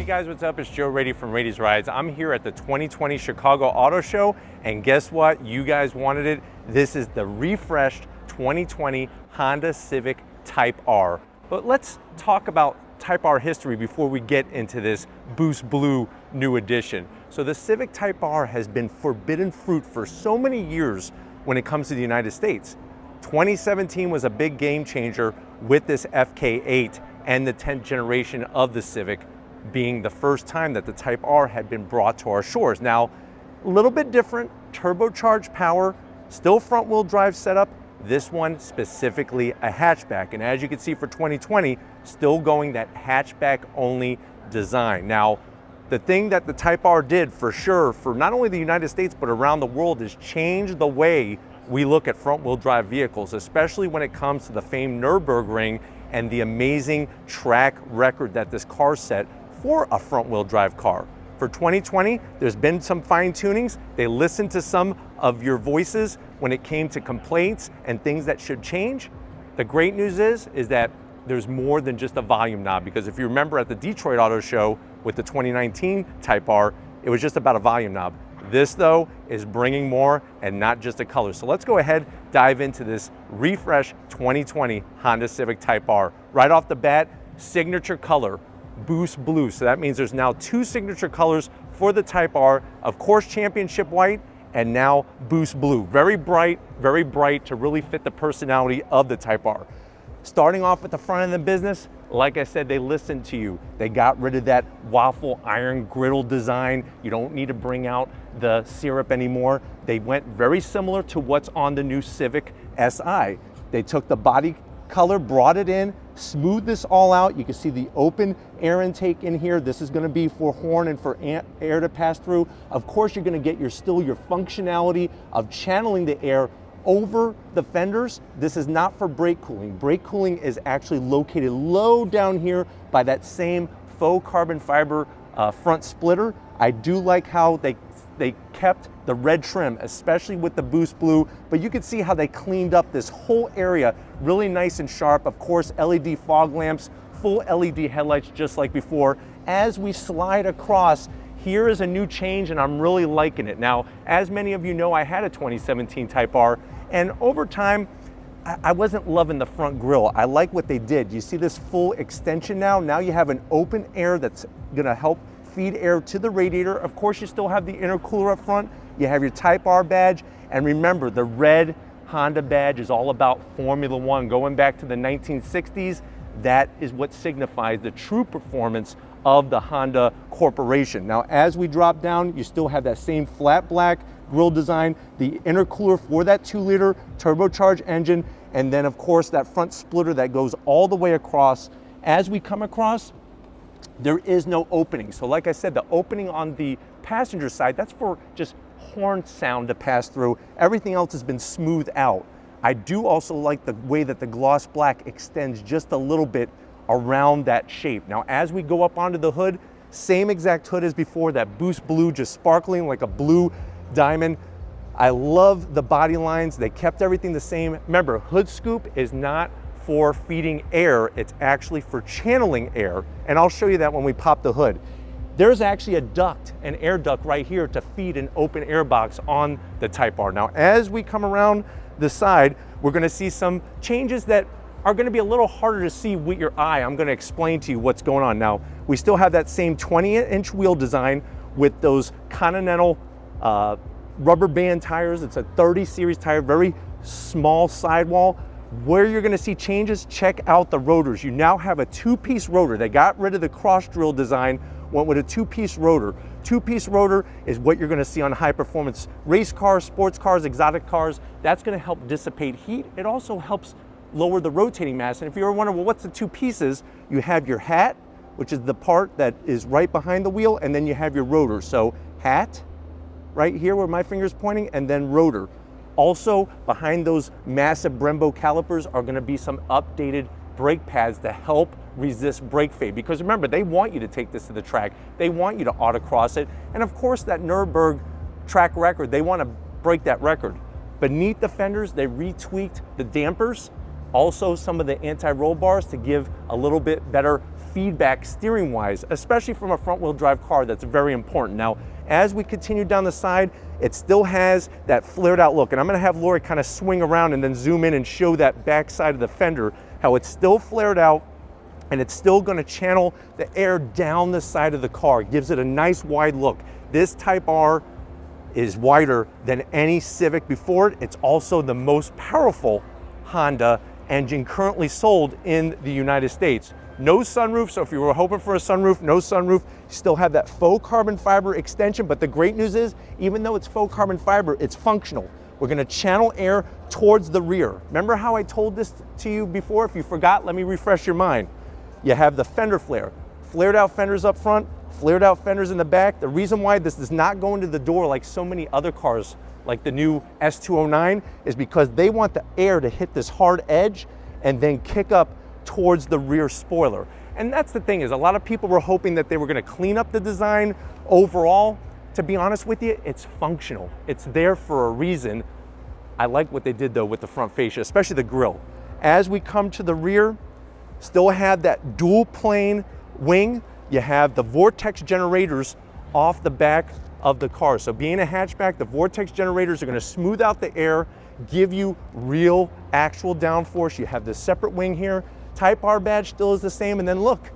guys, what's up? It's Joe Rady from Rady's Rides. I'm here at the 2020 Chicago Auto Show, and guess what? You guys wanted it. This is the refreshed 2020 Honda Civic Type R. But let's talk about Type R history before we get into this Boost Blue new edition. So the Civic Type R has been forbidden fruit for so many years when it comes to the United States. 2017 was a big game changer with this FK8 and the 10th generation of the Civic being the first time that the Type R had been brought to our shores. Now, a little bit different, turbocharged power, still front wheel drive setup, this one specifically a hatchback. And as you can see for 2020, still going that hatchback only design. Now, the thing that the Type R did for sure for not only the United States, but around the world is change the way we look at front wheel drive vehicles, especially when it comes to the famed Nürburgring and the amazing track record that this car set for a front wheel drive car. For 2020, there's been some fine tunings. They listened to some of your voices when it came to complaints and things that should change. The great news is that there's more than just a volume knob, because if you remember at the Detroit Auto Show with the 2019 Type R, it was just about a volume knob. This though is bringing more and not just a color. So let's go ahead, dive into this refresh 2020 Honda Civic Type R. Right off the bat, signature color, Boost Blue. So that means there's now two signature colors for the Type R. Of course, Championship White and now Boost Blue. Very bright to really fit the personality of the Type R. Starting off at the front of the business, like I said, they listened to you. They got rid of that waffle iron griddle design. You don't need to bring out the syrup anymore. They went very similar to what's on the new Civic Si. They took the body color, brought it in, smoothed this all out. You can see the open air intake in here. This is gonna be for horn and for air to pass through. Of course, you're gonna get your functionality of channeling the air over the fenders. This is not for brake cooling. Brake cooling is actually located low down here by that same faux carbon fiber front splitter. I do like how they kept the red trim, especially with the Boost Blue, but you can see how they cleaned up this whole area really nice and sharp. Of course, LED fog lamps, full LED headlights just like before. As we slide across, here is a new change and I'm really liking it. Now, as many of you know, I had a 2017 Type R, and over time, I wasn't loving the front grille. I like what they did. You see this full extension now? Now you have an open air that's gonna help feed air to the radiator. Of course, you still have the intercooler up front. You have your Type R badge. And remember, the red Honda badge is all about Formula One. Going back to the 1960s, that is what signifies the true performance of the Honda Corporation. Now, as we drop down, you still have that same flat black grille design, the intercooler for that 2-liter turbocharged engine, and then of course that front splitter that goes all the way across. As we come across, there is no opening. So like I said, the opening on the passenger side, that's for just horn sound to pass through. Everything else has been smoothed out. I do also like the way that the gloss black extends just a little bit around that shape. Now, as we go up onto the hood, same exact hood as before, that Boost Blue just sparkling like a blue diamond. I love the body lines. They kept everything the same. Remember, hood scoop is not for feeding air, it's actually for channeling air. And I'll show you that when we pop the hood. There's actually a duct, an air duct right here to feed an open air box on the Type R. Now, as we come around the side, we're gonna see some changes that are gonna be a little harder to see with your eye. I'm gonna explain to you what's going on. Now, we still have that same 20-inch wheel design with those Continental rubber band tires. It's a 30 series tire, very small sidewall. Where you're gonna see changes, check out the rotors. You now have a two-piece rotor. They got rid of the cross drill design, went with a two-piece rotor. Two-piece rotor is what you're gonna see on high-performance race cars, sports cars, exotic cars. That's gonna help dissipate heat. It also helps lower the rotating mass. And if you ever wonder, well, what's the two pieces? You have your hat, which is the part that is right behind the wheel, and then you have your rotor. So hat, right here where my finger's pointing, and then rotor. Also, behind those massive Brembo calipers are gonna be some updated brake pads to help resist brake fade. Because remember, they want you to take this to the track. They want you to autocross it. And of course, that Nürburgring track record, they wanna break that record. Beneath the fenders, they retweaked the dampers. Also, some of the anti-roll bars to give a little bit better feedback steering wise, especially from a front wheel drive car. That's very important. Now, as we continue down the side, it still has that flared out look. And I'm gonna have Lori kind of swing around and then zoom in and show that back side of the fender, how it's still flared out and it's still gonna channel the air down the side of the car. It gives it a nice wide look. This Type R is wider than any Civic before it. It's also the most powerful Honda engine currently sold in the United States. No sunroof, so if you were hoping for a sunroof, no sunroof. You still have that faux carbon fiber extension, but the great news is, even though it's faux carbon fiber, it's functional. We're gonna channel air towards the rear. Remember how I told this to you before? If you forgot, let me refresh your mind. You have the fender flare, flared out fenders up front, flared out fenders in the back. The reason why this does not go into the door like so many other cars, like the new S209, is because they want the air to hit this hard edge and then kick up towards the rear spoiler. And that's the thing, is a lot of people were hoping that they were gonna clean up the design overall. To be honest with you, it's functional. It's there for a reason. I like what they did though with the front fascia, especially the grille. As we come to the rear, still have that dual plane wing. You have the vortex generators off the back of the car. So being a hatchback, the vortex generators are gonna smooth out the air, give you real actual downforce. You have this separate wing here. Type R badge still is the same. And then look,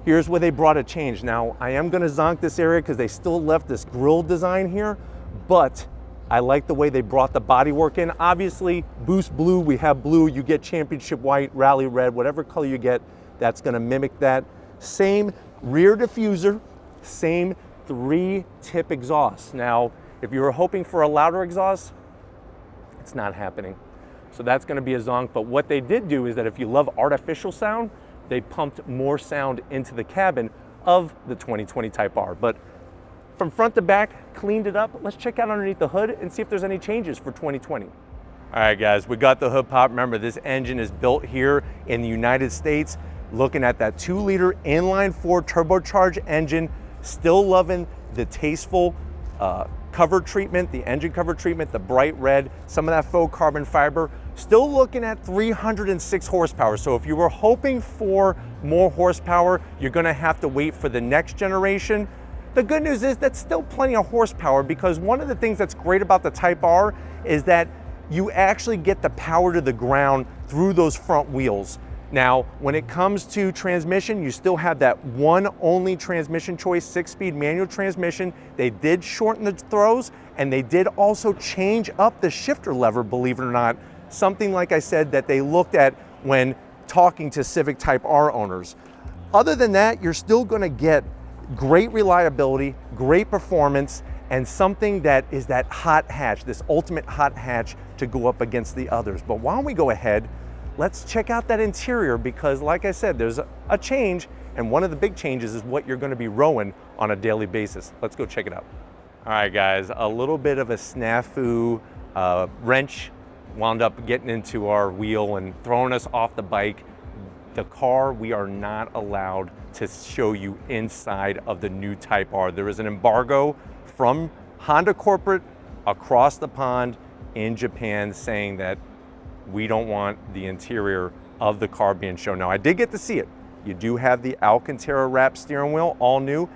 here's where they brought a change. Now, I am gonna zonk this area because they still left this grille design here, but I like the way they brought the bodywork in. Obviously, Boost Blue, we have blue, you get Championship White, Rally Red, whatever color you get, that's gonna mimic that. Same rear diffuser, same 3-tip exhaust. Now, if you were hoping for a louder exhaust, it's not happening. So that's gonna be a zonk, but what they did do is that if you love artificial sound, they pumped more sound into the cabin of the 2020 Type R. But from front to back, cleaned it up. Let's check out underneath the hood and see if there's any changes for 2020. All right, guys, we got the hood pop. Remember, this engine is built here in the United States. Looking at that 2-liter inline-4 turbocharged engine. Still loving the tasteful cover treatment, the engine cover treatment, the bright red, some of that faux carbon fiber. Still looking at 306 horsepower. So if you were hoping for more horsepower, you're gonna have to wait for the next generation. The good news is that's still plenty of horsepower, because one of the things that's great about the Type R is that you actually get the power to the ground through those front wheels. Now, when it comes to transmission, you still have that one only transmission choice, 6-speed manual transmission. They did shorten the throws, and they did also change up the shifter lever, believe it or not. Something, like I said, that they looked at when talking to Civic Type R owners. Other than that, you're still gonna get great reliability, great performance, and something that is that hot hatch, this ultimate hot hatch to go up against the others. But why don't we go ahead, let's check out that interior, because like I said, there's a change, and one of the big changes is what you're gonna be rowing on a daily basis. Let's go check it out. All right, guys, a little bit of a snafu. Wrench wound up getting into our wheel and throwing us off the bike. The car, we are not allowed to show you inside of the new Type R. There is an embargo from Honda corporate across the pond in Japan saying that we don't want the interior of the car being shown. Now, I did get to see it. You do have the Alcantara wrap steering wheel, all new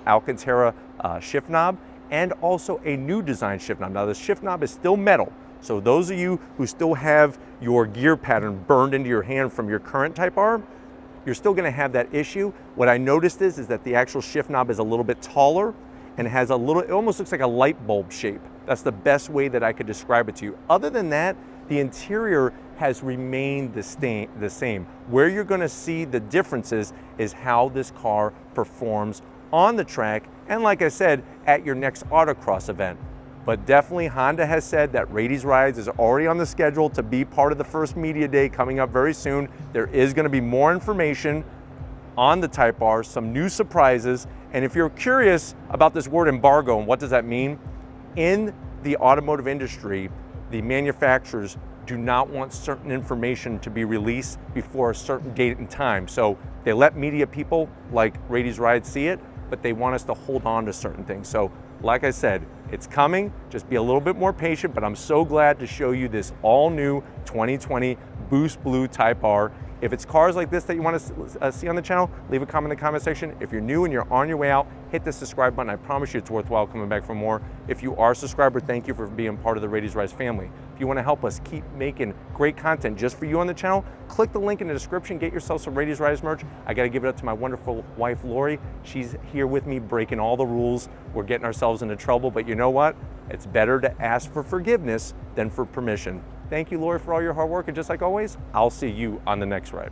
Alcantara shift knob, and also a new design shift knob. Now, the shift knob is still metal. So those of you who still have your gear pattern burned into your hand from your current Type R, you're still gonna have that issue. What I noticed is that the actual shift knob is a little bit taller and has a little, it almost looks like a light bulb shape. That's the best way that I could describe it to you. Other than that, the interior has remained the same. Where you're gonna see the differences is how this car performs on the track, and like I said, at your next autocross event. But definitely Honda has said that Rady's Rides is already on the schedule to be part of the first media day coming up very soon. There is gonna be more information on the Type R, some new surprises. And if you're curious about this word embargo and what does that mean, in the automotive industry, the manufacturers do not want certain information to be released before a certain date and time. So they let media people like Rady's Rides see it, but they want us to hold on to certain things. So like I said, it's coming, just be a little bit more patient, but I'm so glad to show you this all new 2020 Boost Blue Type R. If it's cars like this that you want to see on the channel, leave a comment in the comment section. If you're new and you're on your way out, hit the subscribe button. I promise you it's worthwhile coming back for more. If you are a subscriber, thank you for being part of the Rady's Rise family. If you want to help us keep making great content just for you on the channel, click the link in the description, get yourself some Rady's Rise merch. I got to give it up to my wonderful wife, Lori. She's here with me breaking all the rules. We're getting ourselves into trouble, but you know what? It's better to ask for forgiveness than for permission. Thank you, Lori, for all your hard work, and just like always, I'll see you on the next ride.